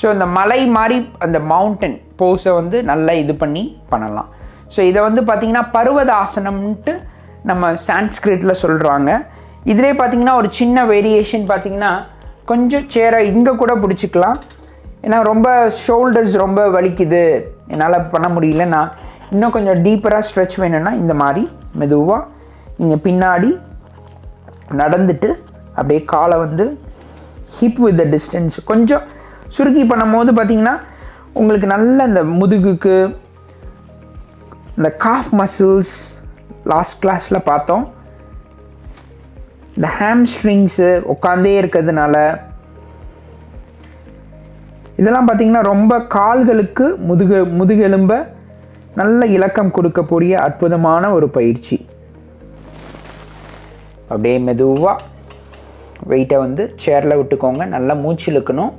So இந்த மலை மாதிரி அந்த மவுண்டன் போஸை வந்து நல்லா இது பண்ணி பண்ணலாம். ஸோ இதை வந்து பார்த்திங்கன்னா பர்வத ஆசனம்ன்ட்டு நம்ம சான்ஸ்கிரிட்டில் சொல்கிறாங்க. இதிலே பார்த்திங்கன்னா ஒரு சின்ன வேரியேஷன் பார்த்திங்கன்னா கொஞ்சம் சேரை இங்கே கூட பிடிச்சிக்கலாம். ஏன்னா ரொம்ப ஷோல்டர்ஸ் ரொம்ப வலிக்குது, என்னால் பண்ண முடியலன்னா இன்னும் கொஞ்சம் டீப்பராக ஸ்ட்ரெச் வேணும்னா இந்த மாதிரி மெதுவாக நீங்கள் பின்னாடி நடந்துட்டு அப்படியே காலை வந்து ஹிப் வித் த டிஸ்டன்ஸ் கொஞ்சம் சுருக்கி பண்ணும் போது பார்த்திங்கன்னா உங்களுக்கு நல்ல இந்த முதுகுக்கு இந்த காஃப் மசில்ஸ் லாஸ்ட் கிளாஸில் பார்த்தோம். இந்த ஹாம்ஸ்ட்ரிங்ஸு உட்காந்தே இருக்கிறதுனால இதெல்லாம் பார்த்திங்கன்னா ரொம்ப கால்களுக்கு முதுகெலும்பை நல்ல இலக்கம் கொடுக்கக்கூடிய அற்புதமான ஒரு பயிற்சி. அப்படியே மெதுவாக வெயிட்டை வந்து சேரில் விட்டுக்கோங்க, நல்லா மூச்சு இழுக்கணும்.